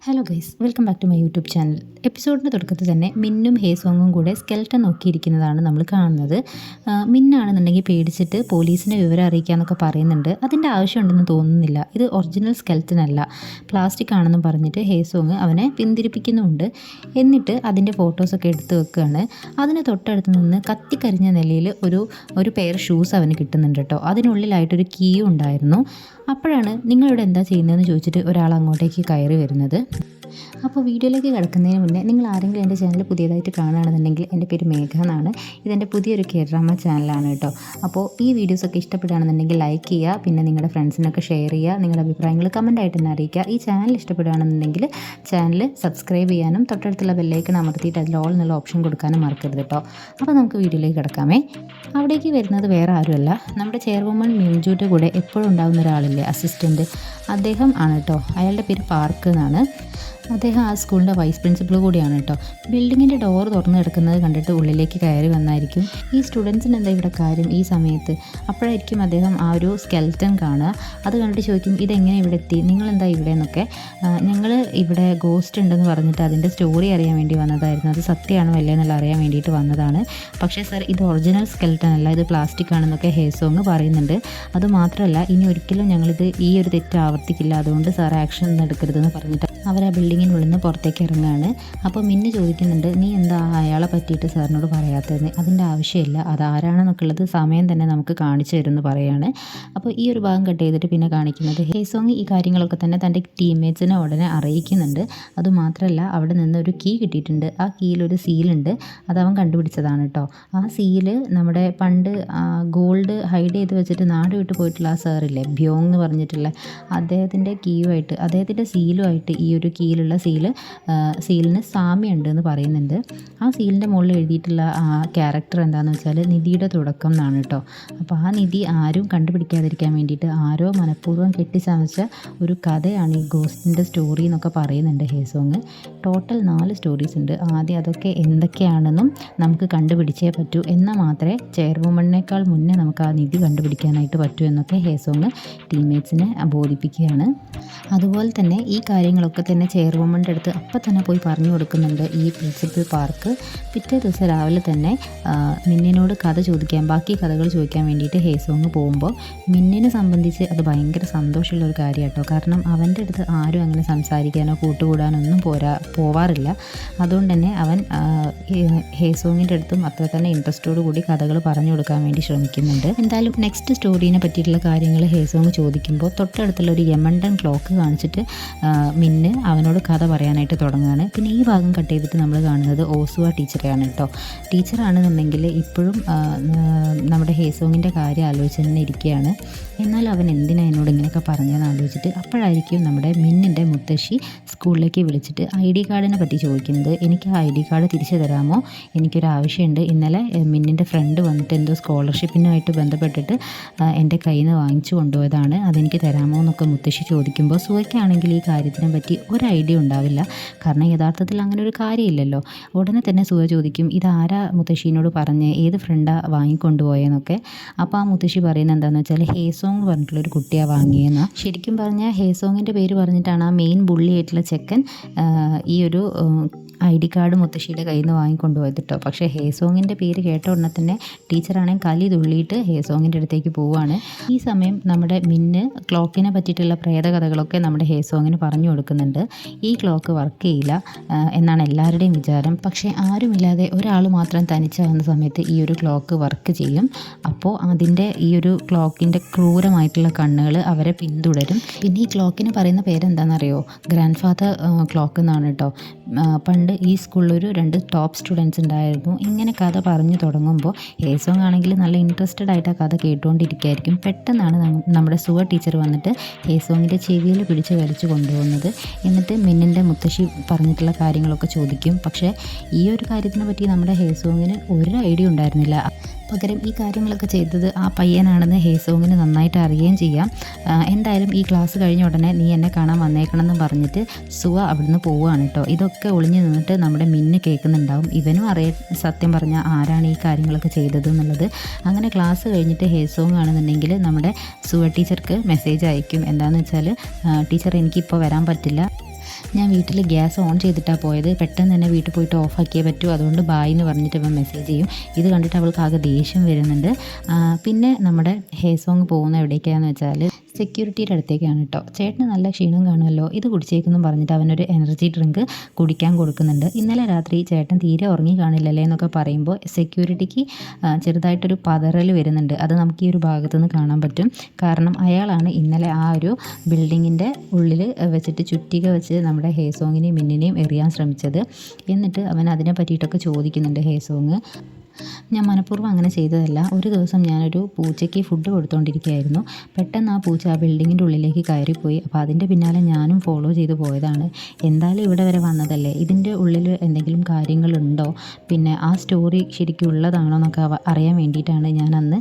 Hello guys, welcome back to my YouTube channel. എപ്പിസോഡിൻ്റെ തുടക്കത്തിൽ തന്നെ മിന്നും ഹേസോങ്ങും കൂടെ സ്കെൽട്ടൻ നോക്കിയിരിക്കുന്നതാണ് നമ്മൾ കാണുന്നത്. മിന്നാണെന്നുണ്ടെങ്കിൽ പേടിച്ചിട്ട് പോലീസിനെ വിവരം അറിയിക്കാമെന്നൊക്കെ പറയുന്നുണ്ട്. അതിൻ്റെ ആവശ്യമുണ്ടെന്ന് തോന്നുന്നില്ല. ഇത് ഒറിജിനൽ സ്കെൽട്ടൻ അല്ല, പ്ലാസ്റ്റിക് ആണെന്നും പറഞ്ഞിട്ട് ഹേസോങ് അവനെ പിന്തിരിപ്പിക്കുന്നുമുണ്ട്. എന്നിട്ട് അതിൻ്റെ ഫോട്ടോസൊക്കെ എടുത്ത് വെക്കുകയാണ്. അതിന് തൊട്ടടുത്ത് നിന്ന് കത്തിക്കരിഞ്ഞ നിലയിൽ ഒരു പെയർ ഷൂസ് അവന് കിട്ടുന്നുണ്ട് കേട്ടോ. അതിനുള്ളിലായിട്ടൊരു കീയും ഉണ്ടായിരുന്നു. അപ്പോഴാണ് നിങ്ങളിവിടെ എന്താ ചെയ്യുന്നതെന്ന് ചോദിച്ചിട്ട് ഒരാൾ അങ്ങോട്ടേക്ക് കയറി വരുന്നത്. അപ്പോൾ വീഡിയോയിലേക്ക് കിടക്കുന്നതിന് മുന്നേ നിങ്ങൾ ആരെങ്കിലും എൻ്റെ ചാനൽ പുതിയതായിട്ട് കാണുകയാണെന്നുണ്ടെങ്കിൽ എൻ്റെ പേര് മേഘ എന്നാണ്. ഇതെൻ്റെ പുതിയൊരു കേരള ചാനലാണ് കേട്ടോ. അപ്പോൾ ഈ വീഡിയോസൊക്കെ ഇഷ്ടപ്പെടുകയാണെന്നുണ്ടെങ്കിൽ ലൈക്ക് ചെയ്യുക, പിന്നെ നിങ്ങളുടെ ഫ്രണ്ട്സിനൊക്കെ ഷെയർ ചെയ്യുക, നിങ്ങളുടെ അഭിപ്രായങ്ങൾ കമൻറ്റായിട്ട് തന്നെ അറിയിക്കുക. ഈ ചാനൽ ഇഷ്ടപ്പെടുകയാണെന്നുണ്ടെങ്കിൽ ചാനൽ സബ്സ്ക്രൈബ് ചെയ്യാനും തൊട്ടടുത്തുള്ള ബെല്ലൈക്കൺ അമർത്തിയിട്ട് അതിൽ ഓൾ എന്നുള്ള ഓപ്ഷൻ കൊടുക്കാനും മറക്കരുത് കേട്ടോ. അപ്പോൾ നമുക്ക് വീഡിയോയിലേക്ക് കിടക്കാമേ. അവിടേക്ക് വരുന്നത് വേറെ ആരുമല്ല, നമ്മുടെ ചെയർവുമൺ മിംജുയുടെ കൂടെ എപ്പോഴും ഉണ്ടാകുന്ന ഒരാളില്ലേ, അസിസ്റ്റൻറ്റ്, അദ്ദേഹം ആണ് കേട്ടോ. അയാളുടെ പേര് പാർക്ക് എന്നാണ്. അദ്ദേഹം ആ സ്കൂളിൻ്റെ വൈസ് പ്രിൻസിപ്പൾ കൂടിയാണ് കേട്ടോ. ബിൽഡിങ്ങിൻ്റെ ഡോർ തുറന്ന് കിടക്കുന്നത് കണ്ടിട്ട് ഉള്ളിലേക്ക് കയറി വന്നായിരിക്കും ഈ സ്റ്റുഡൻസിന് എന്താ ഇവിടെ കാര്യം ഈ സമയത്ത്. അപ്പോഴായിരിക്കും അദ്ദേഹം ആ ഒരു സ്കെൽട്ടൻ കാണുക. അത് കണ്ടിട്ട് ചോദിക്കും, ഇതെങ്ങനെ ഇവിടെ എത്തി, നിങ്ങളെന്താ ഇവിടെ എന്നൊക്കെ. ഞങ്ങൾ ഇവിടെ ഗോസ്റ്റ് ഉണ്ടെന്ന് പറഞ്ഞിട്ട് അതിൻ്റെ സ്റ്റോറി അറിയാൻ വേണ്ടി വന്നതായിരുന്നു. അത് സത്യമാണോ അല്ലേ എന്നുള്ള അറിയാൻ വേണ്ടിയിട്ട് വന്നതാണ്. പക്ഷേ സർ, ഇത് ഒറിജിനൽ സ്കെൽട്ടൻ അല്ല, ഇത് പ്ലാസ്റ്റിക് ആണെന്നൊക്കെ ഹേസോങ് പറയുന്നുണ്ട്. അതുമാത്രമല്ല, ഇനി ഒരിക്കലും ഞങ്ങളിത് ഈ ഒരു തെറ്റ് ആവർത്തിക്കില്ല, അതുകൊണ്ട് സാർ ആക്ഷൻ ഒന്നും എടുക്കരുതെന്ന് പറഞ്ഞിട്ട് അവർ ആ ബിൽഡിങ്ങിനുള്ളിൽ നിന്ന് പുറത്തേക്ക് ഇറങ്ങുകയാണ്. അപ്പോൾ മിന്നു ചോദിക്കുന്നുണ്ട്, നീ എന്താ അയാളെ പറ്റിയിട്ട് സാറിനോട് പറയാത്തതെന്ന്. അതിൻ്റെ ആവശ്യമില്ല, അതാരാണെന്നൊക്കെ ഉള്ളത് സമയം തന്നെ നമുക്ക് കാണിച്ചു തരുമെന്ന് പറയുകയാണ്. അപ്പോൾ ഈ ഒരു ഭാഗം കട്ട് ചെയ്തിട്ട് പിന്നെ കാണിക്കുന്നത് ഹേസോങ് ഈ കാര്യങ്ങളൊക്കെ തന്നെ തൻ്റെ ടീംമേറ്റ്സിനെ ഉടനെ അറിയിക്കുന്നുണ്ട്. അതുമാത്രമല്ല, അവിടെ നിന്ന് ഒരു കീ കിട്ടിയിട്ടുണ്ട്. ആ കീയിലൊരു സീലുണ്ട്, അതവൻ കണ്ടുപിടിച്ചതാണ് കേട്ടോ. ആ സീല് നമ്മുടെ പണ്ട് ഗോൾഡ് ഹൈഡ് ചെയ്ത് വെച്ചിട്ട് നാട് വിട്ട് പോയിട്ടുള്ള ആ സാറില്ലേ, ബ്യോങ് എന്ന് പറഞ്ഞിട്ടുള്ള, അദ്ദേഹത്തിൻ്റെ കീയുമായിട്ട്, അദ്ദേഹത്തിൻ്റെ സീലുമായിട്ട് ഈ ഒരു കീയിലുള്ള സീലിന് സാമ്യമുണ്ട് എന്ന് പറയുന്നുണ്ട്. ആ സീലിൻ്റെ മുകളിൽ എഴുതിയിട്ടുള്ള ആ ക്യാരക്ടർ എന്താണെന്ന് വെച്ചാൽ നിധിയുടെ തുടക്കം എന്നാണ് കേട്ടോ. അപ്പോൾ ആ നിധി ആരും കണ്ടുപിടിക്കാതിരിക്കാൻ വേണ്ടിയിട്ട് ആരോ മനഃപൂർവ്വം കെട്ടിച്ചമച്ച ഒരു കഥയാണ് ഈ ഗോസ്റ്റിൻ്റെ സ്റ്റോറി എന്നൊക്കെ പറയുന്നുണ്ട് ഹേസോങ്. ടോട്ടൽ 4 സ്റ്റോറീസ് ഉണ്ട്. ആദ്യം അതൊക്കെ എന്തൊക്കെയാണെന്നും നമുക്ക് കണ്ടുപിടിച്ചേ പറ്റൂ, എന്നാൽ മാത്രമേ ചെയർവുമണിനേക്കാൾ മുന്നേ നമുക്ക് ആ നിധി കണ്ടുപിടിക്കാനായിട്ട് പറ്റൂ എന്നൊക്കെ ഹേസോങ് ടീംമേറ്റ്സിനെ ബോധിപ്പിക്കുകയാണ്. അതുപോലെ തന്നെ ഈ കാര്യങ്ങളൊക്കെ തന്നെ ചെയർവുമൻ്റെ അടുത്ത് അപ്പം തന്നെ പോയി പറഞ്ഞു കൊടുക്കുന്നുണ്ട് ഈ പ്രിൻസിപ്പൽ പാർക്ക്. പിറ്റേ ദിവസം രാവിലെ തന്നെ മിന്നിനോട് കഥ ചോദിക്കാൻ, ബാക്കി കഥകൾ ചോദിക്കാൻ വേണ്ടിയിട്ട് ഹേസോങ് പോകുമ്പോൾ മിന്നിനെ സംബന്ധിച്ച് അത് ഭയങ്കര സന്തോഷമുള്ള ഒരു കാര്യം കേട്ടോ. കാരണം അവൻ്റെ അടുത്ത് ആരും അങ്ങനെ സംസാരിക്കാനോ കൂട്ടുകൂടാനോ ഒന്നും പോവാറില്ല. അതുകൊണ്ട് തന്നെ അവൻ ഹേസോങ്ങിൻ്റെ അടുത്തും അത്ര തന്നെ ഇൻട്രസ്റ്റോടു കൂടി കഥകൾ പറഞ്ഞു കൊടുക്കാൻ വേണ്ടി ശ്രമിക്കുന്നുണ്ട്. എന്തായാലും നെക്സ്റ്റ് സ്റ്റോറീനെ പറ്റിയിട്ടുള്ള കാര്യങ്ങൾ ഹേസോങ് ചോദിക്കുമ്പോൾ തൊട്ടടുത്തുള്ള ഒരു യമണ്ടൻ ക്ലോക്ക് കാണിച്ചിട്ട് മിന്ന് അവനോട് കഥ പറയാനായിട്ട് തുടങ്ങുകയാണ്. പിന്നെ ഈ ഭാഗം കട്ട് ചെയ്തിട്ട് നമ്മൾ കാണുന്നത് ഓസുവ ടീച്ചറെയാണ് കേട്ടോ. ടീച്ചറാണെന്നുണ്ടെങ്കിൽ ഇപ്പോഴും നമ്മുടെ ഹേസോങ്ങിൻ്റെ കാര്യം ആലോചിച്ച് തന്നെ ഇരിക്കുകയാണ്. എന്നാൽ അവൻ എന്തിനാണ് എന്നോട് ഇങ്ങനെയൊക്കെ പറഞ്ഞതെന്ന് ആലോചിച്ചിട്ട് അപ്പോഴായിരിക്കും നമ്മുടെ മിന്നിൻ്റെ മുത്തശ്ശി സ്കൂളിലേക്ക് വിളിച്ചിട്ട് ID കാർഡിനെ പറ്റി ചോദിക്കുന്നത്. എനിക്ക് ആ ID കാർഡ് തിരിച്ചു തരാമോ, എനിക്കൊരു ആവശ്യമുണ്ട്. ഇന്നലെ മിന്നിൻ്റെ ഫ്രണ്ട് വന്നിട്ട് എന്തോ സ്കോളർഷിപ്പിനുമായിട്ട് ബന്ധപ്പെട്ടിട്ട് എൻ്റെ കയ്യിൽ നിന്ന് വാങ്ങിച്ചു കൊണ്ടുപോയതാണ്, അതെനിക്ക് തരാമോ എന്നൊക്കെ മുത്തശ്ശി ചോദിക്കുമ്പോൾ സുവയ്ക്കാണെങ്കിൽ ഈ കാര്യത്തിനെ പറ്റി ഒരു ഐഡിയ ഉണ്ടാവില്ല. കാരണം യഥാർത്ഥത്തിൽ അങ്ങനെ ഒരു കാര്യമില്ലല്ലോ. ഉടനെ തന്നെ സുവ ചോദിക്കും, ഇതാരാ മുത്തശ്ശീനോട് പറഞ്ഞ്, ഏത് ഫ്രണ്ടാണ് വാങ്ങിക്കൊണ്ടുപോയെന്നൊക്കെ. അപ്പോൾ ആ മുത്തശ്ശി പറയുന്നത് എന്താണെന്ന് വെച്ചാൽ ഹേസോങ് പറഞ്ഞിട്ടുള്ളൊരു കുട്ടിയാണ് വാങ്ങിയെന്നാണ്. ശരിക്കും പറഞ്ഞാൽ ഹേസോങ്ങിൻ്റെ പേര് പറഞ്ഞിട്ടാണ് ആ മെയിൻ ബുള്ളി ആയിട്ടുള്ള ചെക്കൻ ഈ ഒരു ID കാർഡ് മുത്തശ്ശിയുടെ കയ്യിൽ നിന്ന് വാങ്ങിക്കൊണ്ടുപോയത് കേട്ടോ. പക്ഷേ ഹേസോങ്ങിൻ്റെ പേര് കേട്ട ഉടനെ തന്നെ ടീച്ചറാണെങ്കിൽ കലി തുള്ളിയിട്ട് ഹേസോങ്ങിൻ്റെ അടുത്തേക്ക് പോവുകയാണ്. ഈ സമയം നമ്മുടെ മിന്ന് ക്ലോക്കിനെ പറ്റിയിട്ടുള്ള പ്രേതകഥകളൊക്കെ നമ്മുടെ ഹേസോങ്ങിന് പറഞ്ഞു കൊടുക്കുന്നുണ്ട്. ഈ ക്ലോക്ക് വർക്ക് ചെയ്യില്ല എന്നാണ് എല്ലാവരുടെയും വിചാരം. പക്ഷേ ആരുമില്ലാതെ ഒരാൾ മാത്രം തനിച്ചാകുന്ന സമയത്ത് ഈ ഒരു ക്ലോക്ക് വർക്ക് ചെയ്യും. അപ്പോൾ അതിൻ്റെ ഈ ഒരു ക്ലോക്കിൻ്റെ ക്രൂരമായിട്ടുള്ള കണ്ണുകൾ അവരെ പിന്തുടരും. പിന്നെ ഈ ക്ലോക്കിന് പറയുന്ന പേരെന്താണെന്നറിയോ, ഗ്രാൻഡ് ഫാദർ ക്ലോക്ക് എന്നാണ് കേട്ടോ. പണ്ട് ഈ സ്കൂളിലൊരു 2 ടോപ്പ് സ്റ്റുഡൻസ് ഉണ്ടായിരുന്നു. ഇങ്ങനെ കഥ പറഞ്ഞു തുടങ്ങുമ്പോൾ ഹേസോങ് ആണെങ്കിൽ നല്ല ഇൻട്രസ്റ്റഡ് ആയിട്ട് ആ കഥ കേട്ടുകൊണ്ടിരിക്കുകയായിരിക്കും. പെട്ടെന്നാണ് നമ്മുടെ സുവ ടീച്ചർ വന്നിട്ട് ഹേസോങ്ങിൻ്റെ ചെവിയിൽ പിടിച്ച് വലിച്ചു കൊണ്ടുപോകുന്നത്. എന്നിട്ട് മിന്നിൻ്റെ മുത്തശ്ശി പറഞ്ഞിട്ടുള്ള കാര്യങ്ങളൊക്കെ ചോദിക്കും. പക്ഷേ ഈ ഒരു കാര്യത്തിനെ പറ്റി നമ്മുടെ ഹേസോങ്ങിന് ഒരു ഐഡിയ ഉണ്ടായിരുന്നില്ല. പകരം ഈ കാര്യങ്ങളൊക്കെ ചെയ്തത് ആ പയ്യനാണെന്ന് ഹേസോങ്ങിന് നന്നായിട്ട് അറിയുകയും ചെയ്യാം. എന്തായാലും ഈ ക്ലാസ് കഴിഞ്ഞ ഉടനെ നീ എന്നെ കാണാൻ വന്നേക്കണം എന്ന് പറഞ്ഞിട്ട് സുവ അവിടുന്ന് പോവുകയാണ് കേട്ടോ. ഇതൊക്കെ ഒളിഞ്ഞു നിന്നിട്ട് നമ്മുടെ മിന്ന് കേൾക്കുന്നുണ്ടാവും. ഇവനും സത്യം പറഞ്ഞാൽ ആരാണ് ഈ കാര്യങ്ങളൊക്കെ ചെയ്തത് എന്നുള്ളത്. അങ്ങനെ ക്ലാസ് കഴിഞ്ഞിട്ട് ഹേസോങ് ആണെന്നുണ്ടെങ്കിൽ നമ്മുടെ സുവ ടീച്ചർക്ക് മെസ്സേജ് അയക്കും. എന്താണെന്ന് വെച്ചാൽ, ടീച്ചർ എനിക്കിപ്പോൾ വരാൻ പറ്റില്ല, ഞാൻ വീട്ടിൽ ഗ്യാസ് ഓൺ ചെയ്തിട്ടാണ് പോയത്, പെട്ടെന്ന് തന്നെ വീട്ടിൽ പോയിട്ട് ഓഫാക്കിയേ പറ്റൂ, അതുകൊണ്ട് ബായ് എന്ന് പറഞ്ഞിട്ട് ഇവൻ മെസ്സേജ് ചെയ്യും. ഇത് കണ്ടിട്ട് അവൾക്ക് ആകെ ദേഷ്യം വരുന്നുണ്ട്. പിന്നെ നമ്മുടെ ഹേസോങ് പോകുന്ന എവിടേക്കാണെന്ന് വെച്ചാൽ സെക്യൂരിറ്റിയുടെ അടുത്തേക്കാണ് കേട്ടോ. ചേട്ടന് നല്ല ക്ഷീണം കാണുമല്ലോ, ഇത് കുടിച്ചേക്കെന്നും പറഞ്ഞിട്ട് അവനൊരു എനർജി ഡ്രിങ്ക് കുടിക്കാൻ കൊടുക്കുന്നുണ്ട്. ഇന്നലെ രാത്രി ചേട്ടൻ തീരെ ഉറങ്ങി കാണില്ലല്ലേ എന്നൊക്കെ പറയുമ്പോൾ സെക്യൂരിറ്റിക്ക് ചെറുതായിട്ടൊരു പതറൽ വരുന്നുണ്ട്. അത് നമുക്ക് ഈ ഒരു ഭാഗത്തുനിന്ന് കാണാൻ പറ്റും. കാരണം അയാളാണ് ഇന്നലെ ആ ഒരു ബിൽഡിങ്ങിൻ്റെ ഉള്ളിൽ വെച്ചിട്ട് ചുറ്റിക വെച്ച് നമ്മുടെ ഹേസോങ്ങിനെയും മിന്നിനെയും എറിയാൻ ശ്രമിച്ചത്. എന്നിട്ട് അവൻ അതിനെ പറ്റിയിട്ടൊക്കെ ചോദിക്കുന്നുണ്ട് ഹേസോങ്. ഞാൻ മനഃപൂർവ്വം അങ്ങനെ ചെയ്തതല്ല. ഒരു ദിവസം ഞാനൊരു പൂച്ചയ്ക്ക് ഫുഡ് കൊടുത്തുകൊണ്ടിരിക്കുകയായിരുന്നു. പെട്ടെന്ന് ആ പൂച്ച ആ ബിൽഡിങ്ങിൻ്റെ ഉള്ളിലേക്ക് കയറിപ്പോയി. അപ്പോൾ അതിൻ്റെ പിന്നാലെ ഞാനും ഫോളോ ചെയ്ത് പോയതാണ്. എന്തായാലും ഇവിടെ വരെ വന്നതല്ലേ, ഇതിൻ്റെ ഉള്ളിൽ എന്തെങ്കിലും കാര്യങ്ങളുണ്ടോ, പിന്നെ ആ സ്റ്റോറി ശരിക്കും ഉള്ളതാണോ എന്നൊക്കെ അറിയാൻ വേണ്ടിയിട്ടാണ് ഞാൻ അന്ന്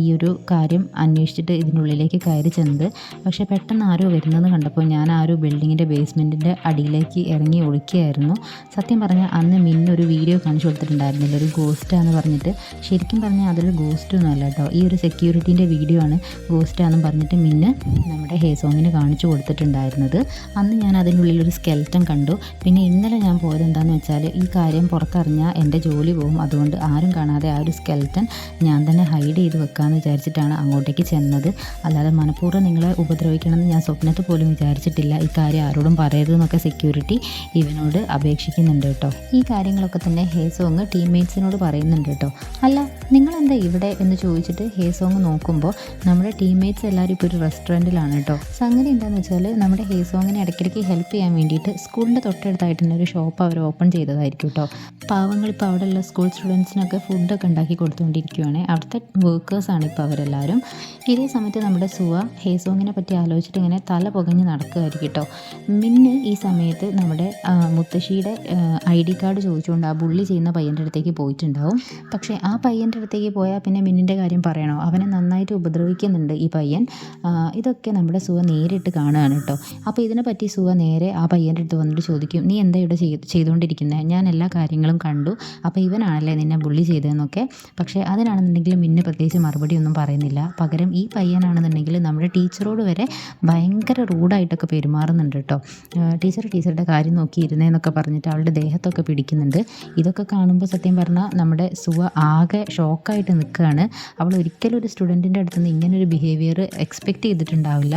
ഈ ഒരു കാര്യം അന്വേഷിച്ചിട്ട് ഇതിനുള്ളിലേക്ക് കയറി ചെന്നത്. പക്ഷേ പെട്ടെന്ന് ആരോ വരുന്നത് കണ്ടപ്പോൾ ഞാൻ ആ ഒരു ബിൽഡിങ്ങിൻ്റെ ബേസ്മെൻറ്റിൻ്റെ അടിയിലേക്ക് ഇറങ്ങി ഒളിക്കുകയായിരുന്നു. സത്യം പറഞ്ഞാൽ അന്ന് മിന്നൊരു വീഡിയോ കാണിച്ചു കൊടുത്തിട്ടുണ്ടായിരുന്നില്ല, ഒരു ഗോസ്റ്റാന്ന് പറഞ്ഞിട്ട്. ശരിക്കും പറഞ്ഞാൽ അതൊരു ഗോസ്റ്റൊന്നും അല്ല കേട്ടോ, ഈ ഒരു സെക്യൂരിറ്റീൻ്റെ വീഡിയോ ആണ് ഗോസ്റ്റാന്നും പറഞ്ഞിട്ട് മിന്ന് നമ്മുടെ ഹേസോങ്ങിന് കാണിച്ചു കൊടുത്തിട്ടുണ്ടായിരുന്നത്. അന്ന് ഞാൻ അതിനുള്ളിലൊരു സ്കെൽറ്റൻ കണ്ടു. പിന്നെ ഇന്നലെ ഞാൻ പോയത് എന്താണെന്ന് വെച്ചാൽ ഈ കാര്യം പുറത്തറിഞ്ഞാൽ എൻ്റെ ജോലി പോകും, അതുകൊണ്ട് ആരും കാണാതെ ആ ഒരു സ്കെൽറ്റൻ ഞാൻ തന്നെ ഹൈഡ് ചെയ്ത് വെക്കാമെന്ന് വിചാരിച്ചിട്ടാണ് അങ്ങോട്ടേക്ക് ചെന്നത്. അല്ലാതെ മനഃപൂർവ്വം നിങ്ങളെ ഉപദ്രവിക്കണമെന്ന് ഞാൻ സ്വപ്നത്തിൽ പോലും വിചാരിച്ചിട്ടില്ല. ഈ കാര്യം ആരോടും പറയരുതെന്നൊക്കെ സെക്യൂരിറ്റി ഇവനോട് അപേക്ഷിക്കുന്നുണ്ട് കേട്ടോ. ഈ കാര്യങ്ങളൊക്കെ തന്നെ ഹേസോങ് ടീംമേറ്റ്സിനോട് പറയുന്നുണ്ട് കേട്ടോ. അല്ല, നിങ്ങളെന്താ ഇവിടെ എന്ന് ചോദിച്ചിട്ട് ഹേസോങ് നോക്കുമ്പോൾ നമ്മുടെ ടീംമേറ്റ്സ് എല്ലാവരും ഇപ്പോൾ ഒരു റെസ്റ്റോറൻറ്റിലാണ് കേട്ടോ. സംഗതി എന്താണെന്ന് വെച്ചാൽ നമ്മുടെ ഹേസോങ്ങിനെ ഇടയ്ക്കിടയ്ക്ക് ഹെൽപ്പ് ചെയ്യാൻ വേണ്ടിയിട്ട് സ്കൂളിൻ്റെ തൊട്ടടുത്തായിട്ട് തന്നെ ഒരു ഷോപ്പ് അവർ ഓപ്പൺ ചെയ്തതായിരിക്കും കേട്ടോ. പാവങ്ങൾ ഇപ്പോൾ അവിടെയുള്ള സ്കൂൾ സ്റ്റുഡൻസിനൊക്കെ ഫുഡൊക്കെ ഉണ്ടാക്കി കൊടുത്തുകൊണ്ടിരിക്കുകയാണ്. അവിടുത്തെ വർക്കേഴ്സാണ് ഇപ്പോൾ അവരെല്ലാവരും. ഇതേ സമയത്ത് നമ്മുടെ സുവ ഹേസോങ്ങിനെ പറ്റി ആലോചിച്ചിട്ട് ഇങ്ങനെ തല പുകഞ്ഞ് നടക്കുകയായിരിക്കും കേട്ടോ. മിന്ന് ഈ സമയത്ത് നമ്മുടെ മുത്തശ്ശിയുടെ ID കാർഡ് ചോദിച്ചുകൊണ്ട് ആ ബുള്ളി ചെയ്യുന്ന പയ്യൻ്റെ അടുത്തേക്ക് പോയിട്ടുണ്ടാവും. പക്ഷേ ആ പയ്യൻ്റെ അടുത്തേക്ക് പോയാൽ പിന്നെ മിന്നിൻ്റെ കാര്യം പറയണോ, അവനെ നന്നായിട്ട് ഉപദ്രവിക്കുന്നുണ്ട് ഈ പയ്യൻ. ഇതൊക്കെ നമ്മുടെ സുവ നേരിട്ട് കാണുകയാണ് കേട്ടോ. അപ്പോൾ ഇതിനെ പറ്റി സുവ നേരെ ആ പയ്യൻ്റെ അടുത്ത് വന്നിട്ട് ചോദിക്കും, നീ എന്താ ഇവിടെ ചെയ്തുകൊണ്ടിരിക്കുന്നത്, ഞാൻ എല്ലാ കാര്യങ്ങളും കണ്ടു, അപ്പോൾ ഇവനാണല്ലേ നിന്നെ ബുള്ളി ചെയ്തതെന്നൊക്കെ. പക്ഷേ അതിനാണെന്നുണ്ടെങ്കിൽ മിന്ന് പ്രത്യേകിച്ച് മറുപടി ഒന്നും പറയുന്നില്ല. പകരം ഈ പയ്യനാണെന്നുണ്ടെങ്കിൽ നമ്മുടെ ടീച്ചറോട് വരെ ഭയങ്കര റൂഡായിട്ടൊക്കെ പെരുമാറുന്നുണ്ട് കേട്ടോ. ടീച്ചറുടെ കാര്യം നോക്കിയിരുന്നേന്നൊക്കെ പറഞ്ഞിട്ട് അവളുടെ ദേഹത്തൊക്കെ പിടിക്കുന്നുണ്ട്. ഇതൊക്കെ കാണുമ്പോൾ സത്യം പറഞ്ഞാൽ നമ്മുടെ സുവ ആകെ ഷോക്കായിട്ട് നിൽക്കുകയാണ്. അവൾ ഒരിക്കലും ഒരു സ്റ്റുഡൻറ്റിൻ്റെ അടുത്ത് നിന്ന് ഇങ്ങനൊരു ബിഹേവിയർ എക്സ്പെക്റ്റ് ചെയ്തിട്ടുണ്ടാവില്ല.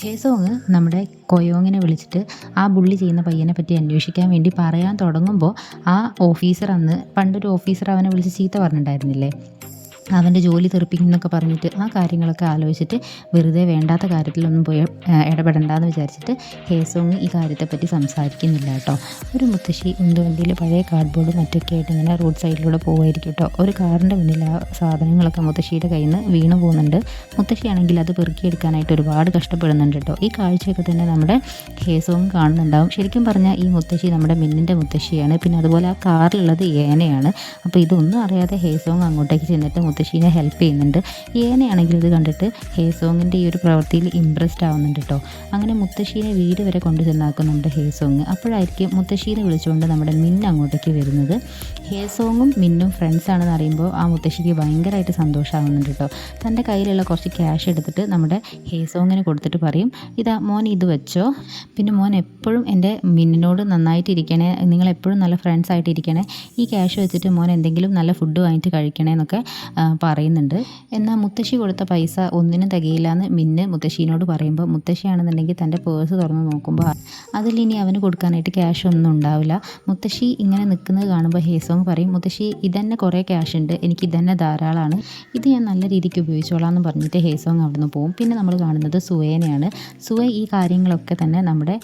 ഹേസോങ് നമ്മുടെ കൊയോങ്ങിനെ വിളിച്ചിട്ട് ആ ബുള്ളി ചെയ്യുന്ന പയ്യനെ പറ്റി അന്വേഷിക്കാൻ വേണ്ടി പറയാൻ തുടങ്ങുമ്പോൾ ആ ഓഫീസർ, അന്ന് പണ്ടൊരു ഓഫീസർ അവനെ വിളിച്ച് ചീത്ത പറഞ്ഞിട്ടുണ്ടായിരുന്നില്ലേ, അവൻ്റെ ജോലി തെറിപ്പിക്കുന്നൊക്കെ പറഞ്ഞിട്ട് ആ കാര്യങ്ങളൊക്കെ ആലോചിച്ചിട്ട് വെറുതെ വേണ്ടാത്ത കാര്യത്തിലൊന്നും പോയി ഇടപെടണ്ടെന്ന് വിചാരിച്ചിട്ട് ഹേസോങ് ഈ കാര്യത്തെപ്പറ്റി സംസാരിക്കുന്നില്ല കേട്ടോ. ഒരു മുത്തശ്ശി ഉന്തുവണ്ടിയിൽ പഴയ കാർഡ്ബോർഡ് മറ്റൊക്കെ ആയിട്ട് ഇങ്ങനെ റോഡ് സൈഡിലൂടെ പോകുമായിരിക്കും കേട്ടോ. ഒരു കാറിൻ്റെ മുന്നിൽ ആ സാധനങ്ങളൊക്കെ മുത്തശ്ശിയുടെ കയ്യിൽ നിന്ന് വീണ് പോകുന്നുണ്ട്. മുത്തശ്ശിയാണെങ്കിൽ അത് പെറുക്കിയെടുക്കാനായിട്ട് ഒരുപാട് കഷ്ടപ്പെടുന്നുണ്ട് കേട്ടോ. ഈ കാഴ്ചയൊക്കെ തന്നെ നമ്മുടെ ഹേസോങ് കാണുന്നുണ്ടാവും. ശരിക്കും പറഞ്ഞാൽ ഈ മുത്തശ്ശി നമ്മുടെ മിന്നിൻ്റെ മുത്തശ്ശിയാണ്. പിന്നെ അതുപോലെ ആ കാറിലുള്ളത് ഏനയാണ്. അപ്പോൾ ഇതൊന്നും അറിയാതെ ഹേസോങ് അങ്ങോട്ടേക്ക് ചെന്നിട്ട് മുത്തശ്ശീനെ ഹെൽപ്പ് ചെയ്യുന്നുണ്ട്. ഏനെയാണെങ്കിൽ ഇത് കണ്ടിട്ട് ഹേസോങ്ങിൻ്റെ ഈ ഒരു പ്രവൃത്തിയിൽ ഇമ്പ്രസ്ഡ് ആവുന്നുണ്ട് കേട്ടോ. അങ്ങനെ മുത്തശ്ശീനെ വീട് വരെ കൊണ്ടു ചെന്നാക്കും നമ്മുടെ ഹേസോങ്. അപ്പോഴായിരിക്കും മുത്തശ്ശീനെ വിളിച്ചുകൊണ്ട് നമ്മുടെ മിന്ന് അങ്ങോട്ടേക്ക് വരുന്നത്. ഹേസോങ്ങും മിന്നും ഫ്രണ്ട്സാണെന്ന് അറിയുമ്പോൾ ആ മുത്തശ്ശിക്ക് ഭയങ്കരമായിട്ട് സന്തോഷമാവുന്നുണ്ട് കേട്ടോ. തൻ്റെ കയ്യിലുള്ള കുറച്ച് ക്യാഷ് എടുത്തിട്ട് നമ്മുടെ ഹേസോങ്ങിന് കൊടുത്തിട്ട് പറയും, ഇതാ മോൻ ഇത് വെച്ചോ, പിന്നെ മോൻ എപ്പോഴും എൻ്റെ മിന്നിനോട് നന്നായിട്ടിരിക്കണേ, നിങ്ങളെപ്പോഴും നല്ല ഫ്രണ്ട്സായിട്ട് ഇരിക്കണേ, ഈ ക്യാഷ് വെച്ചിട്ട് മോൻ എന്തെങ്കിലും നല്ല ഫുഡ് വാങ്ങിയിട്ട് കഴിക്കണേ എന്നൊക്കെ പറയുന്നുണ്ട്. എന്നാൽ മുത്തശ്ശി കൊടുത്ത പൈസ ഒന്നിനും തികയില്ല എന്ന് മിന്ന് മുത്തശ്ശീനോട് പറയുമ്പോൾ മുത്തശ്ശിയാണെന്നുണ്ടെങ്കിൽ തൻ്റെ പേഴ്സ് തുറന്ന് നോക്കുമ്പോൾ അതിലിനി അവന് കൊടുക്കാനായിട്ട് ക്യാഷ് ഒന്നും ഉണ്ടാവില്ല. മുത്തശ്ശി ഇങ്ങനെ നിൽക്കുന്നത് കാണുമ്പോൾ ഹേസോങ് പറയും, മുത്തശ്ശി ഇതന്നെ കുറേ ക്യാഷ് ഉണ്ട്, എനിക്ക് ഇതന്നെ ധാരാളമാണ്, ഇത് ഞാൻ നല്ല രീതിക്ക് ഉപയോഗിച്ചോളാം എന്ന് പറഞ്ഞിട്ട് ഹേസോങ് അവിടെ നിന്ന് പോകും. പിന്നെ നമ്മൾ കാണുന്നത് സുവേനെയാണ്. സുവ ഈ കാര്യങ്ങളൊക്കെ തന്നെ നമ്മുടെ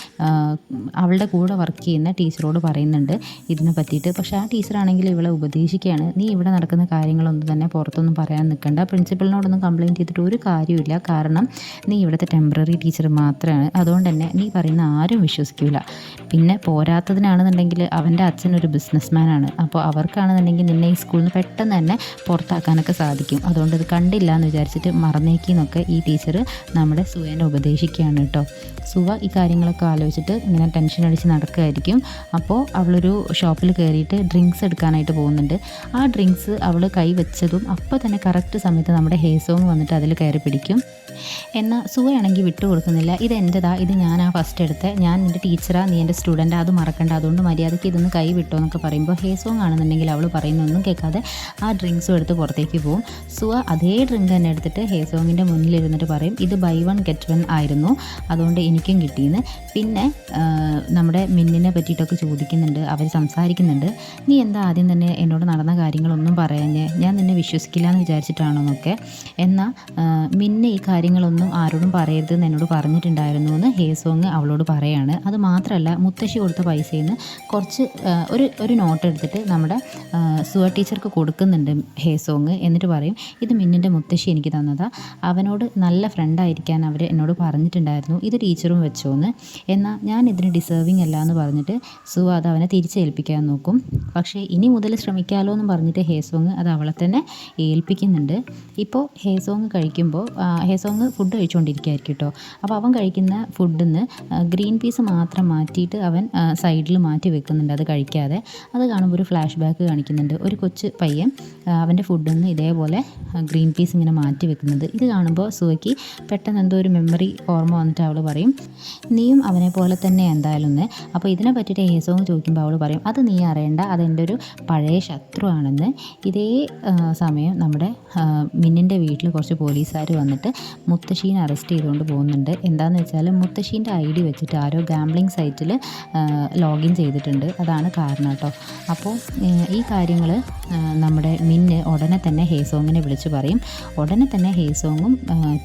അവളുടെ കൂടെ വർക്ക് ചെയ്യുന്ന ടീച്ചറോട് പറയുന്നുണ്ട് ഇതിനെ പറ്റിയിട്ട്. പക്ഷേ ആ ടീച്ചറാണെങ്കിൽ ഇവളെ ഉപദേശിക്കുകയാണ്, നീ ഇവിടെ നടക്കുന്ന കാര്യങ്ങളൊന്നും തന്നെ പുറത്തൊന്നും പറയാൻ നിൽക്കണ്ട, പ്രിൻസിപ്പലിനോടൊന്നും കംപ്ലയിൻറ്റ് ചെയ്തിട്ട് ഒരു കാര്യമില്ല, കാരണം നീ ഇവിടുത്തെ ടെമ്പററി ടീച്ചർ മാത്രമാണ്, അതുകൊണ്ട് തന്നെ നീ പറയുന്ന ആരും വിശ്വസിക്കില്ല. പിന്നെ പോരാത്തതിനാണെന്നുണ്ടെങ്കിൽ അവൻ്റെ അച്ഛനൊരു ബിസിനസ്മാനാണ്, അപ്പോൾ അവർക്കാണെന്നുണ്ടെങ്കിൽ നിന്നെ ഈ സ്കൂളിൽ നിന്ന് പെട്ടെന്ന് തന്നെ പുറത്താക്കാനൊക്കെ സാധിക്കും, അതുകൊണ്ട് ഇത് കണ്ടില്ല എന്ന് വിചാരിച്ചിട്ട് മറന്നേക്കിന്നൊക്കെ ഈ ടീച്ചർ നമ്മുടെ സുവേനെ ഉപദേശിക്കുകയാണ് കേട്ടോ. സുവ ഈ കാര്യങ്ങളൊക്കെ ആലോചിച്ചിട്ട് ഇങ്ങനെ ടെൻഷൻ അടിച്ച് നടക്കുകയായിരിക്കും. അപ്പോൾ അവളൊരു ഷോപ്പിൽ കയറിയിട്ട് ഡ്രിങ്ക്സ് എടുക്കാനായിട്ട് പോകുന്നുണ്ട്. ആ ഡ്രിങ്ക്സ് അവൾ കൈ വെച്ചതും അപ്പോൾ തന്നെ കറക്റ്റ് സമയത്ത് നമ്മുടെ ഹേസോങ് വന്നിട്ട് അതിൽ കയറി പിടിക്കും. എന്നാൽ സുവയാണെങ്കിൽ വിട്ടു കൊടുക്കുന്നില്ല. ഇത് എൻ്റെതാ, ഇത് ഞാനാ ഫസ്റ്റ് എടുത്ത്, ഞാൻ എൻ്റെ ടീച്ചറാ, നീ എൻ്റെ സ്റ്റുഡൻ്റ്, അത് മറക്കണ്ട, അതുകൊണ്ട് മര്യാദയ്ക്ക് ഇതൊന്ന് കൈ വിട്ടോ എന്നൊക്കെ പറയുമ്പോൾ ഹേസോങ് ആണെന്നുണ്ടെങ്കിൽ അവൾ പറയുന്നൊന്നും കേൾക്കാതെ ആ ഡ്രിങ്ക്സും എടുത്ത് പുറത്തേക്ക് പോകും. സുവ അതേ ഡ്രിങ്ക് തന്നെ എടുത്തിട്ട് ഹേസോങ്ങിൻ്റെ മുന്നിലിരുന്നിട്ട് പറയും, ഇത് ബൈ വൺ ഗെറ്റ് വൺ ആയിരുന്നു, അതുകൊണ്ട് എനിക്കും കിട്ടിയെന്ന്. പിന്നെ നമ്മുടെ മിന്നിനെ പറ്റിയിട്ടൊക്കെ ചോദിക്കുന്നുണ്ട്, അവർ സംസാരിക്കുന്നുണ്ട്. നീ എന്താ ആദ്യം തന്നെ എന്നോട് നടന്ന കാര്യങ്ങളൊന്നും പറയാഞ്ഞേ, ഞാൻ നിന്നെ വിശ്വസിക്കില്ല എന്ന് വിചാരിച്ചിട്ടാണോ എന്നൊക്കെ. എന്നാൽ മിന്നെ ഈ കാര്യങ്ങളൊന്നും ആരോടും പറയരുതെന്ന് എന്നോട് പറഞ്ഞിട്ടുണ്ടായിരുന്നു എന്ന് ഹേസോങ് അവളോട് പറയാണ്. അത് മാത്രമല്ല, മുത്തശ്ശി കൊടുത്ത പൈസയിൽ നിന്ന് കുറച്ച് ഒരു നോട്ട് എടുത്തിട്ട് നമ്മുടെ സുവ ടീച്ചർക്ക് കൊടുക്കുന്നുണ്ട് ഹേസോങ്. എന്നിട്ട് പറയും, ഇത് മിന്നിൻ്റെ മുത്തശ്ശി എനിക്ക് തന്നതാ, അവനോട് നല്ല ഫ്രണ്ടായിരിക്കാൻ അവർ എന്നോട് പറഞ്ഞിട്ടുണ്ടായിരുന്നു, ഇത് ടീച്ചറും വെച്ചോന്ന്. എന്നാൽ ഞാൻ ഇതിന് ഡിസേർവിങ് അല്ല എന്ന് പറഞ്ഞിട്ട് സുവ അത് അവനെ തിരിച്ചേൽപ്പിക്കാൻ നോക്കും. പക്ഷേ ഇനി മുതൽ ശ്രമിക്കാമല്ലോ എന്ന് പറഞ്ഞിട്ട് ഹേസോങ് അത് അവളെ തന്നെ ഏൽപ്പിക്കുന്നുണ്ട്. ഇപ്പോൾ ഹേസോങ് കഴിക്കുമ്പോൾ ഹേസോങ് ഫുഡ് കഴിച്ചുകൊണ്ടിരിക്കുകയായിരിക്കും കേട്ടോ. അപ്പോൾ അവൻ കഴിക്കുന്ന ഫുഡിൽ നിന്ന് ഗ്രീൻ പീസ് മാത്രം മാറ്റിയിട്ട് അവൻ സൈഡിൽ മാറ്റി വെക്കുന്നുണ്ട്, അത് കഴിക്കാതെ. അത് കാണുമ്പോൾ ഒരു ഫ്ലാഷ് ബാക്ക് കാണിക്കുന്നുണ്ട്. ഒരു കൊച്ചു പയ്യൻ അവൻ്റെ ഫുഡിൽ നിന്ന് ഇതേപോലെ ഗ്രീൻ പീസ് ഇങ്ങനെ മാറ്റി വെക്കുന്നുണ്ട്. ഇത് കാണുമ്പോൾ സുവയ്ക്ക് പെട്ടെന്ന് എന്തോ ഒരു മെമ്മറി ഓർമ്മ വന്നിട്ട് അവൾ പറയും, നീയും അവനെ പോലെ തന്നെ എന്തായാലും എന്ന്. അപ്പോൾ ഇതിനെ പറ്റിയിട്ട് ഹേസോങ് ചോദിക്കുമ്പോൾ അവൾ പറയും, അത് നീ അറിയണ്ട, അതെൻ്റെ ഒരു പഴയ ശത്രുവാണെന്ന്. ഇതേ സമയം നമ്മുടെ മിന്നിൻ്റെ വീട്ടിൽ കുറച്ച് പോലീസുകാർ വന്നിട്ട് മുത്തശ്ശീനെ അറസ്റ്റ് ചെയ്തുകൊണ്ട് പോകുന്നുണ്ട്. എന്താണെന്ന് വെച്ചാൽ മുത്തശ്ശീൻ്റെ ID വെച്ചിട്ട് ആരോ ഗാംബ്ലിംഗ് സൈറ്റിൽ ലോഗിൻ ചെയ്തിട്ടുണ്ട്, അതാണ് കാരണം കേട്ടോ. അപ്പോൾ ഈ കാര്യങ്ങൾ നമ്മുടെ മിന്ന് ഉടനെ തന്നെ ഹേസോങ്ങിനെ വിളിച്ച് പറയും. ഉടനെ തന്നെ ഹേസോങ്ങും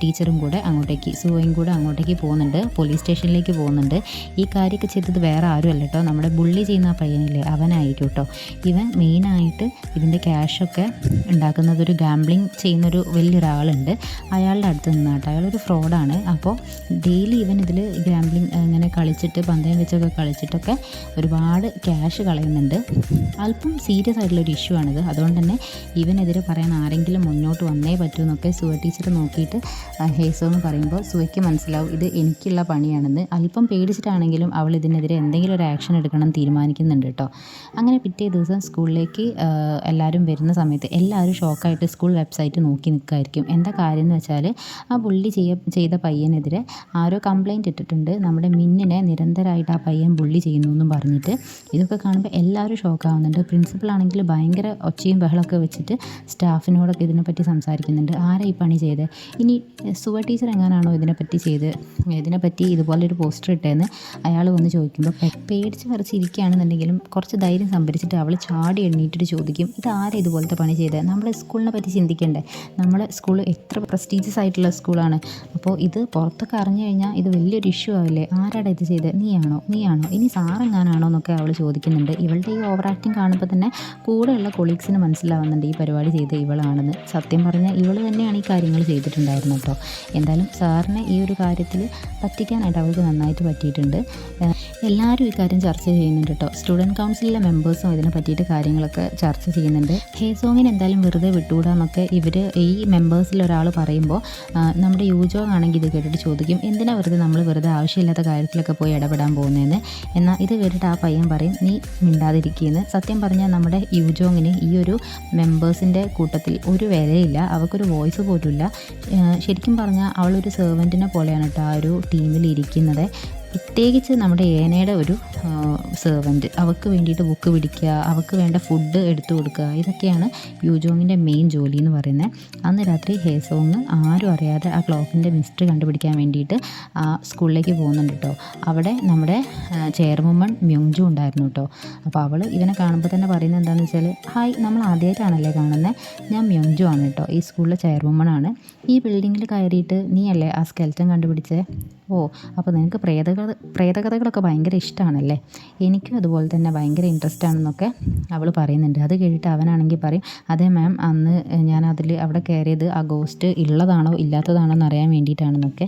ടീച്ചറും കൂടെ അങ്ങോട്ടേക്ക്, സുവയും കൂടെ അങ്ങോട്ടേക്ക് പോകുന്നുണ്ട്, പോലീസ് സ്റ്റേഷനിലേക്ക് പോകുന്നുണ്ട്. ഈ കാര്യമൊക്കെ ചെയ്തത് വേറെ ആരും അല്ല കേട്ടോ, നമ്മുടെ ബുള്ളി ചെയ്യുന്ന ആ പയ്യനില്ലേ അവനായിരിക്കും കേട്ടോ. ഇവൻ മെയിനായിട്ട് ഇതിൻ്റെ ക്യാഷൊക്കെ ഉണ്ടാക്കുന്നത് ഒരു ഗാംബ്ലിംഗ് ചെയ്യുന്നൊരു വലിയൊരാളുണ്ട്, അയാളുടെ അടുത്ത് നിന്നാട്ടോ. അയാളൊരു ഫ്രോഡാണ്. അപ്പോൾ ഡെയിലി ഇവൻ ഇതിൽ ഗാംബ്ലിംഗ് ഇങ്ങനെ കളിച്ചിട്ട് പന്തയം വെച്ചൊക്കെ കളിച്ചിട്ടൊക്കെ ഒരുപാട് ക്യാഷ് കളയുന്നുണ്ട്. അല്പം സീരിയസ് ആയിട്ടുള്ളൊരു ഇഷ്യൂ ആണിത്. അതുകൊണ്ട് തന്നെ ഇവനെതിരെ പറയാൻ ആരെങ്കിലും മുന്നോട്ട് വന്നേ പറ്റൂ എന്നൊക്കെ സുവ ടീച്ചർ നോക്കിയിട്ട് ഹേസോങ് പറയുമ്പോൾ സുവയ്ക്ക് മനസ്സിലാവും ഇത് എനിക്കുള്ള പണിയാണെന്ന്. അല്പം പേടിച്ചിട്ടാണെങ്കിലും അവൾ ഇതിനെതിരെ എന്തെങ്കിലും ഒരു ആക്ഷൻ എടുക്കണം തീരുമാനിക്കുന്നുണ്ട് കേട്ടോ. അങ്ങനെ പിറ്റേ ദിവസം സ്കൂളിലേക്ക് എല്ലാവരും വരുന്ന സമയത്ത് എല്ലാവരും ഷോക്കായിട്ട് സ്കൂൾ വെബ്സൈറ്റ് നോക്കി നിൽക്കുമായിരിക്കും. എന്താ കാര്യം എന്ന് വെച്ചാൽ ആ ബുള്ളി ചെയ്ത പയ്യനെതിരെ ആരോ കംപ്ലയിൻറ്റ് ഇട്ടിട്ടുണ്ട്, നമ്മുടെ മിന്നിനെ നിരന്തരമായിട്ട് ആ പയ്യൻ ബുള്ളി ചെയ്യുന്നു എന്നും പറഞ്ഞിട്ട്. ഇതൊക്കെ കാണുമ്പോൾ എല്ലാവരും ഷോക്കാവുന്നുണ്ട്. പ്രിൻസിപ്പളാണെങ്കിൽ ഭയങ്കര ഒച്ചയും ബഹളമൊക്കെ വെച്ചിട്ട് സ്റ്റാഫിനോടൊക്കെ ഇതിനെപ്പറ്റി സംസാരിക്കുന്നുണ്ട്, ആരാ ഈ പണി ചെയ്ത്, ഇനി സുവ ടീച്ചർ എങ്ങാനാണോ ഇതിനെപ്പറ്റി ഇതുപോലൊരു പോസ്റ്റർ ഇട്ടതെന്ന് അയാൾ വന്ന് ചോദിക്കുമ്പോൾ പേടിച്ച് വിറച്ചിരിക്കുകയാണെന്നുണ്ടെങ്കിലും കുറച്ച് ധൈര്യം സംഭരിച്ചിട്ട് അവൾ ചാടി എണ്ണീറ്റിട്ട് ചോദിക്കും, ഇതാരാ ഇതുപോലത്തെ പണി ചെയ്തത്, നമ്മുടെ സ്കൂളിനെ പറ്റി ചിന്തിക്കണ്ടേ, നമ്മളെ സ്കൂൾ എത്ര പ്രസ്റ്റീജിയസ് ആയിട്ടുള്ള സ്കൂളാണ്, അപ്പോൾ ഇത് പുറത്തൊക്കെ അറിഞ്ഞു കഴിഞ്ഞാൽ ഇത് വലിയൊരു ഇഷ്യൂ ആവില്ലേ, ആരാടാ ഇത് ചെയ്തത്, നീയാണോ ഇനി സാറെങ്ങാനാണോ എന്നൊക്കെ അവൾ ചോദിക്കുന്നുണ്ട്. ഇവളുടെ ഈ ഓവർ ആക്ടിങ് കാണുമ്പോൾ തന്നെ കൂടെയുള്ള കൊളീഗ്സിന് മനസ്സിലാവുന്നുണ്ട് ഈ പരിപാടി ചെയ്ത് ഇവളാണെന്ന്. സത്യം പറഞ്ഞാൽ ഇവൾ തന്നെയാണ് ഈ കാര്യങ്ങൾ ചെയ്തിട്ടുണ്ടായിരുന്നത് കേട്ടോ. എന്തായാലും സാറിനെ ഈ ഒരു കാര്യത്തിൽ പറ്റിക്കാനായിട്ട് അവൾക്ക് നന്നായിട്ട് പറ്റിയിട്ടുണ്ട്. എല്ലാവരും ഈ കാര്യം ചർച്ച ചെയ്യുന്നുണ്ട് കേട്ടോ. സ്റ്റുഡൻറ്റ് കൗൺസിലിലെ മെമ്പേഴ്സും ഇതിനെ പറ്റിയിട്ട് കാര്യങ്ങളൊക്കെ ചർച്ച ചെയ്യുന്നുണ്ട്. ഹേസോങ്ങിന് എന്തായാലും വെറുതെ വിട്ടുകൂടാന്നൊക്കെ ഇവർ ഈ മെമ്പേഴ്സിൽ ഒരാൾ പറയുമ്പോൾ നമ്മുടെ യൂജോങ് ആണെങ്കിൽ ഇത് കേട്ടിട്ട് ചോദിക്കും, എന്തിനാ നമ്മൾ വെറുതെ ആവശ്യമില്ലാത്ത കാര്യത്തിലൊക്കെ പോയി ഇടപെടാൻ പോകുന്നതെന്ന്. എന്നാൽ ഇത് കേട്ടിട്ട് ആ പയ്യൻ പറയും, നീ മിണ്ടാതിരിക്കുകയെന്ന്. സത്യം പറഞ്ഞാൽ നമ്മുടെ യൂജോങ്ങിന് ഈ ഒരു മെമ്പേഴ്സിൻ്റെ കൂട്ടത്തിൽ ഒരു വിലയില്ല, അവൾക്കൊരു വോയിസ് പോലുമില്ല. ശരിക്കും പറഞ്ഞാൽ അവളൊരു സെർവൻറ്റിനെ പോലെയാണ് കേട്ടോ ആ ഒരു ടീമിൽ ഇരിക്കുന്നത്. പ്രത്യേകിച്ച് നമ്മുടെ ഏനയുടെ ഒരു സെർവൻറ്റ്, അവൾക്ക് വേണ്ടിയിട്ട് ബുക്ക് പിടിക്കുക, അവൾക്ക് വേണ്ട ഫുഡ് എടുത്തു കൊടുക്കുക, ഇതൊക്കെയാണ് യൂജോങ്ങിൻ്റെ മെയിൻ ജോലി എന്ന് പറയുന്നത്. അന്ന് രാത്രി ഹേസോങ് ആരും അറിയാതെ ആ ക്ലോക്കിൻ്റെ മിസ്റ്ററി കണ്ടുപിടിക്കാൻ വേണ്ടിയിട്ട് ആ സ്കൂളിലേക്ക് പോകുന്നുണ്ട് കേട്ടോ. അവിടെ നമ്മുടെ ചെയർവുമൺ മ്യോങ്ജു ഉണ്ടായിരുന്നു കേട്ടോ. അപ്പോൾ അവൾ ഇവനെ കാണുമ്പോൾ തന്നെ പറയുന്നത് എന്താണെന്ന് വെച്ചാൽ, ഹായ്, നമ്മൾ ആദ്യമായിട്ടാണല്ലേ കാണുന്നത്, ഞാൻ മ്യോങ്ജു ആണ് കേട്ടോ, ഈ സ്കൂളിലെ ചെയർവുമൺ ആണ്. ഈ ബിൽഡിങ്ങിൽ കയറിയിട്ട് നീയല്ലേ ആ സ്കെൽറ്റൻ കണ്ടുപിടിച്ചേ, ഓ അപ്പോൾ നിനക്ക് പ്രേതകഥകളൊക്കെ ഭയങ്കര ഇഷ്ടമാണല്ലേ, എനിക്കും അതുപോലെ തന്നെ ഭയങ്കര ഇൻട്രസ്റ്റ് ആണെന്നൊക്കെ അവൾ പറയുന്നുണ്ട്. അത് കേട്ടിട്ട് അവനാണെങ്കിൽ പറയും, അതെ മാം, അന്ന് ഞാൻ അവിടെ കയറിയത് ആ ഗോസ്റ്റ് ഉള്ളതാണോ ഇല്ലാത്തതാണോ എന്ന് അറിയാൻ വേണ്ടിയിട്ടാണെന്നൊക്കെ.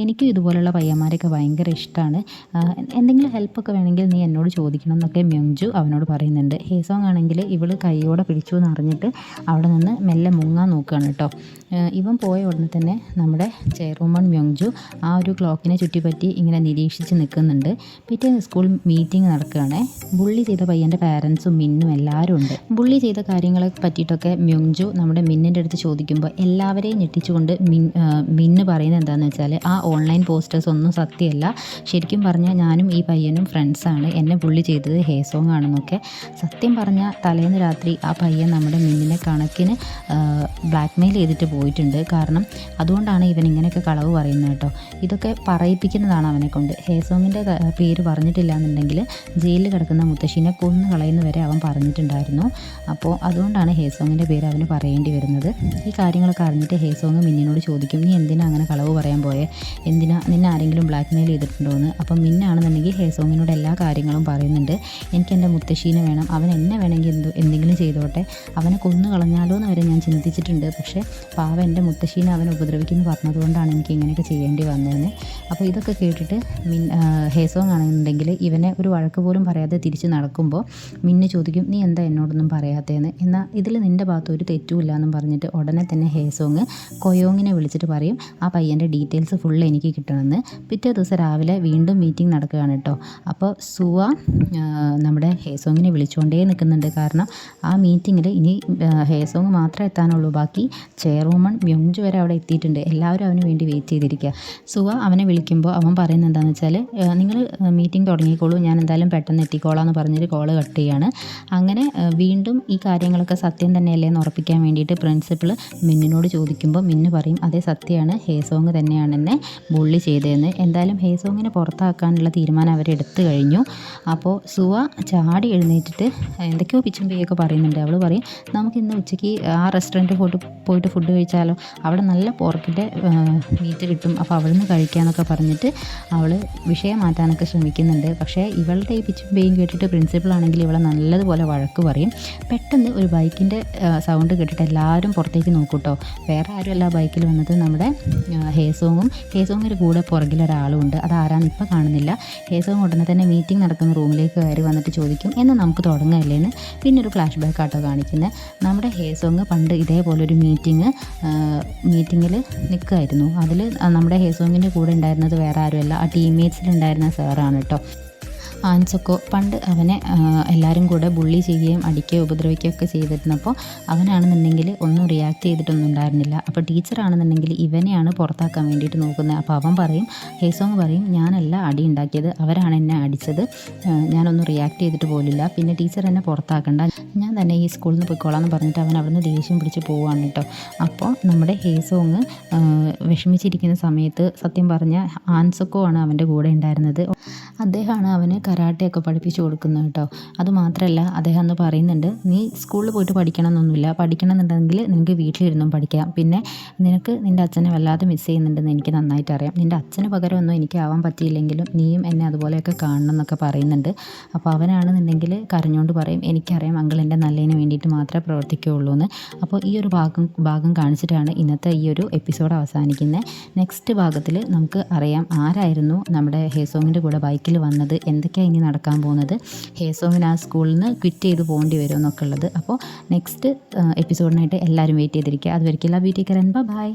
എനിക്കും ഇതുപോലുള്ള പയ്യന്മാരൊക്കെ ഭയങ്കര ഇഷ്ടമാണ്, എന്തെങ്കിലും ഹെൽപ്പൊക്കെ വേണമെങ്കിൽ നീ എന്നോട് ചോദിക്കണം എന്നൊക്കെ മ്യോങ്ജു അവനോട് പറയുന്നുണ്ട്. ഹേസോങ് ആണെങ്കിൽ ഇവൾ കൈയോടെ പിടിച്ചു എന്ന് അറിഞ്ഞിട്ട് അവിടെ നിന്ന് മെല്ലെ മുങ്ങാൻ നോക്കുകയാണ് കേട്ടോ. ഇവൻ പോയ ഉടനെ തന്നെ നമ്മുടെ ചെയർവുമൺ മ്യോങ്ജു ആ ഒരു ക്ലോക്കിൻ്റെ ബാക്കിനെ ചുറ്റിപ്പറ്റി ഇങ്ങനെ നിരീക്ഷിച്ച് നിൽക്കുന്നുണ്ട്. പിറ്റേന്ന് സ്കൂൾ മീറ്റിംഗ് നടക്കുകയാണ്. ബുള്ളി ചെയ്ത പയ്യൻ്റെ പാരൻസും മിന്നും എല്ലാവരും ഉണ്ട്. ബുള്ളി ചെയ്ത കാര്യങ്ങളെ പറ്റിയിട്ടൊക്കെ മ്യോങ്ജു നമ്മുടെ മിന്നിൻ്റെ അടുത്ത് ചോദിക്കുമ്പോൾ എല്ലാവരെയും ഞെട്ടിച്ചുകൊണ്ട് മിന്ന് പറയുന്നത് എന്താണെന്ന് വെച്ചാൽ ആ ഓൺലൈൻ പോസ്റ്റേഴ്സ് ഒന്നും സത്യമല്ല, ശരിക്കും പറഞ്ഞാൽ ഞാനും ഈ പയ്യനും ഫ്രണ്ട്സാണ്, എന്നെ ബുള്ളി ചെയ്തത് ഹേസോങ് ആണെന്നൊക്കെ. സത്യം പറഞ്ഞാൽ തലേന്ന് രാത്രി ആ പയ്യൻ നമ്മുടെ മിന്നിനെ കണക്കിന് ബ്ലാക്ക്മെയിൽ ചെയ്തിട്ട് പോയിട്ടുണ്ട്. കാരണം അതുകൊണ്ടാണ് ഇവൻ ഇങ്ങനെയൊക്കെ കളവ് പറയുന്നത് കേട്ടോ. ഇതൊക്കെ പറയിപ്പിക്കുന്നതാണ് അവനെ കൊണ്ട്. ഹേസോങ്ങിൻ്റെ പേര് പറഞ്ഞിട്ടില്ല എന്നുണ്ടെങ്കിൽ ജയിലിൽ കിടക്കുന്ന മുത്തശ്ശീനെ കൊന്നു കളയുന്ന വരെ അവൻ പറഞ്ഞിട്ടുണ്ടായിരുന്നു. അപ്പോൾ അതുകൊണ്ടാണ് ഹേസോങ്ങിൻ്റെ പേര് അവന് പറയേണ്ടി വരുന്നത്. ഈ കാര്യങ്ങളൊക്കെ അറിഞ്ഞിട്ട് ഹേസോങ് മിന്നിനോട് ചോദിക്കും, നീ എന്തിനാ അങ്ങനെ കളവ് പറയാൻ പോയേ, എന്തിനാ നിന്നെ ആരെങ്കിലും ബ്ലാക്ക്മെയിൽ ചെയ്തിട്ടുണ്ടോ എന്ന്. അപ്പം മിന്നാണെന്നുണ്ടെങ്കിൽ ഹേസോങ്ങിനോട് എല്ലാ കാര്യങ്ങളും പറയുന്നുണ്ട്. എനിക്ക് എൻ്റെ മുത്തശ്ശീനെ വേണം, അവൻ എന്നെ വേണമെങ്കിൽ എന്തെങ്കിലും ചെയ്തോട്ടെ, അവനെ കൊന്നു കളഞ്ഞാലോ എന്ന് വരെ ഞാൻ ചിന്തിച്ചിട്ടുണ്ട്. പക്ഷേ പാവ എൻ്റെ മുത്തശ്ശീനെ അവൻ ഉപദ്രവിക്കുന്നു പറഞ്ഞതുകൊണ്ടാണ് എനിക്ക് ഇങ്ങനെയൊക്കെ ചെയ്യേണ്ടി വന്നതെന്ന്. അപ്പോൾ ഇതൊക്കെ കേട്ടിട്ട് ഹേസോങ് ആണെന്നുണ്ടെങ്കിൽ ഇവനെ ഒരു വഴക്ക് പോലും പറയാതെ തിരിച്ച് നടക്കുമ്പോൾ മിന്ന് ചോദിക്കും, നീ എന്താ എന്നോടൊന്നും പറയാത്തതെന്ന്. എന്നാൽ ഇതിൽ നിൻ്റെ ഭാഗത്ത് ഒരു തെറ്റുമില്ല എന്നും പറഞ്ഞിട്ട് ഉടനെ തന്നെ ഹേസോങ് കൊയോങ്ങിനെ വിളിച്ചിട്ട് പറയും ആ പയ്യൻ്റെ ഡീറ്റെയിൽസ് ഫുൾ എനിക്ക് കിട്ടണമെന്ന്. പിറ്റേ ദിവസം രാവിലെ വീണ്ടും മീറ്റിംഗ് നടക്കുകയാണ് കേട്ടോ. അപ്പോൾ സുവ നമ്മുടെ ഹേസോങ്ങിനെ വിളിച്ചുകൊണ്ടേ നിൽക്കുന്നുണ്ട്. കാരണം ആ മീറ്റിങ്ങിൽ ഇനി ഹേസോങ് മാത്രമേ എത്താനുള്ളൂ, ബാക്കി ചെയർവുമൺ മ്യോങ്ജു വരെ അവിടെ എത്തിയിട്ടുണ്ട്. എല്ലാവരും അവന് വേണ്ടി വെയിറ്റ് ചെയ്തിരിക്കുക. സുവ അവനെ വിളിക്കുമ്പോൾ അവൻ പറയുന്നത് എന്താണെന്ന് വെച്ചാൽ, നിങ്ങൾ മീറ്റിംഗ് തുടങ്ങിക്കോളൂ, ഞാൻ എന്തായാലും പെട്ടെന്ന് എത്തിക്കോളാം എന്ന് പറഞ്ഞിട്ട് കോള് കട്ട് ചെയ്യാണ്. അങ്ങനെ വീണ്ടും ഈ കാര്യങ്ങളൊക്കെ സത്യം തന്നെയല്ലേ എന്ന് ഉറപ്പിക്കാൻ വേണ്ടിയിട്ട് പ്രിൻസിപ്പൾ മിന്നിനോട് ചോദിക്കുമ്പോൾ മിന്ന് പറയും, അതേ സത്യമാണ്, ഹേസോങ് തന്നെയാണ് എന്നെ ബുള്ളി ചെയ്തതെന്ന്. എന്തായാലും ഹേസോങ്ങിനെ പുറത്താക്കാനുള്ള തീരുമാനം അവരെടുത്തു കഴിഞ്ഞു. അപ്പോൾ സുവ ചാടി എഴുന്നേറ്റിട്ട് എന്തൊക്കെയോ പിച്ചും പേയൊക്കെ പറയുന്നുണ്ട്. അവൾ പറയും, നമുക്ക് ഇന്ന് ഉച്ചയ്ക്ക് ആ റെസ്റ്റോറൻറ്റിൽ പോയിട്ട് ഫുഡ് കഴിച്ചാലോ, അവിടെ നല്ല പോർക്കിൻ്റെ മീറ്റ് കിട്ടും, അപ്പോൾ അവിടെ നിന്ന് കഴിക്കാമെന്നൊക്കെ പറഞ്ഞിട്ട് അവൾ വിഷയം മാറ്റാനൊക്കെ ശ്രമിക്കുന്നുണ്ട്. പക്ഷേ ഇവളുടെ ഈ പിച്ചും പേയും കേട്ടിട്ട് പ്രിൻസിപ്പളാണെങ്കിൽ ഇവളെ നല്ലതുപോലെ വഴക്ക് പറയും. പെട്ടെന്ന് ഒരു ബൈക്കിൻ്റെ സൗണ്ട് കേട്ടിട്ട് എല്ലാവരും പുറത്തേക്ക് നോക്കൂട്ടോ. വേറെ ആരുമല്ല ബൈക്കിൽ വന്നത്, നമ്മുടെ ഹേസോങ്ങിൻ്റെ കൂടെ പുറകിലൊരാളും ഉണ്ട്. അതാരാന്ന് ഇപ്പോൾ കാണുന്നില്ല. ഹേസോങ് ഉടനെ തന്നെ മീറ്റിംഗ് നടക്കുന്ന റൂമിലേക്ക് കയറി വന്നിട്ട് ചോദിക്കും, എന്നാൽ നമുക്ക് തുടങ്ങാമല്ലേന്ന്. പിന്നെ ഒരു ഫ്ലാഷ് ബാക്ക് ആട്ടോ കാണിക്കുന്നത്. നമ്മുടെ ഹേസോങ് പണ്ട് ഇതേപോലൊരു മീറ്റിങ്ങിൽ നിൽക്കുമായിരുന്നു. അതിൽ നമ്മുടെ ഹേസോങ്ങിൻ്റെ കൂടെ ഉണ്ടായിരുന്നത് വേറെ ആരുമല്ല, ആ ടീംമേറ്റ്സിലുണ്ടായിരുന്ന സാറാണ് കേട്ടോ. ആൻസൊക്കെ പണ്ട് അവനെ എല്ലാവരും കൂടെ ബുള്ളി ചെയ്യുകയും അടിക്കുകയും ഉപദ്രവിക്കുകയൊക്കെ ചെയ്തിരുന്നപ്പോൾ അവനാണെന്നുണ്ടെങ്കിൽ ഒന്നും റിയാക്ട് ചെയ്തിട്ടൊന്നും ഉണ്ടായിരുന്നില്ല. അപ്പോൾ ടീച്ചറാണെന്നുണ്ടെങ്കിൽ ഇവനെയാണ് പുറത്താക്കാൻ വേണ്ടിയിട്ട് നോക്കുന്നത്. അപ്പോൾ അവൻ പറയും, ഹേസോങ് പറയും, ഞാനല്ല അടി ഉണ്ടാക്കിയത്, അവരാണ് എന്നെ അടിച്ചത്, ഞാനൊന്നും റിയാക്ട് ചെയ്തിട്ട് പോലില്ല, പിന്നെ ടീച്ചർ എന്നെ പുറത്താക്കണ്ട, ഞാൻ തന്നെ ഈ സ്കൂളിൽ നിന്ന് പോയിക്കോളാം എന്ന് പറഞ്ഞിട്ട് അവൻ അവിടെ നിന്ന് ദേഷ്യം പിടിച്ച് പോവുകയാണ് കേട്ടോ. അപ്പോൾ നമ്മുടെ ഹേസോങ് വിഷമിച്ചിരിക്കുന്ന സമയത്ത് സത്യം പറഞ്ഞാൽ ആൻസൊക്കോ ആണ് അവൻ്റെ കൂടെ ഉണ്ടായിരുന്നത്. അദ്ദേഹമാണ് അവന് കരാട്ടയൊക്കെ പഠിപ്പിച്ചു കൊടുക്കുന്നത് കേട്ടോ. അതുമാത്രമല്ല അദ്ദേഹം അന്ന് പറയുന്നുണ്ട്, നീ സ്കൂളിൽ പോയിട്ട് പഠിക്കണമെന്നൊന്നുമില്ല, പഠിക്കണമെന്നുണ്ടെങ്കിൽ നിനക്ക് വീട്ടിലിരുന്നും പഠിക്കാം, പിന്നെ നിനക്ക് നിൻ്റെ അച്ഛനെ വല്ലാതെ മിസ് ചെയ്യുന്നുണ്ടെന്ന് എനിക്ക് നന്നായിട്ട് അറിയാം, നിൻ്റെ അച്ഛന് പകരമൊന്നും എനിക്ക് ആവാൻ പറ്റിയില്ലെങ്കിലും നീയും എന്നെ അതുപോലെയൊക്കെ കാണണം എന്നൊക്കെ പറയുന്നുണ്ട്. അപ്പോൾ അവനാണെന്നുണ്ടെങ്കിൽ കരഞ്ഞുകൊണ്ട് പറയും, എനിക്കറിയാം അങ്കിൾ എൻ്റെ നല്ലതിന് വേണ്ടിയിട്ട് മാത്രമേ പ്രവർത്തിക്കുകയുള്ളൂ എന്ന്. അപ്പോൾ ഈ ഒരു ഭാഗം കാണിച്ചിട്ടാണ് ഇന്നത്തെ ഈ ഒരു എപ്പിസോഡ് അവസാനിക്കുന്നത്. നെക്സ്റ്റ് ഭാഗത്തിൽ നമുക്ക് അറിയാം ആരായിരുന്നു നമ്മുടെ ഹേസോങ്ങിൻ്റെ കൂടെ ബൈക്കിൽ വന്നത്, എന്തൊക്കെയാണ് ഇനി നടക്കാൻ പോകുന്നത്, ഹേസോങ്ങിന് ആ സ്കൂളിൽ നിന്ന് ക്വിറ്റ് ചെയ്ത് പോകേണ്ടി വരും എന്നൊക്കെ ഉള്ളത്. അപ്പോൾ നെക്സ്റ്റ് എപ്പിസോഡിനായിട്ട് എല്ലാവരും വെയിറ്റ് ചെയ്തിരിക്കുക. അതുവരെയ്ക്കുള്ള വീട്ടിൽ കയറാൻ ബൈ.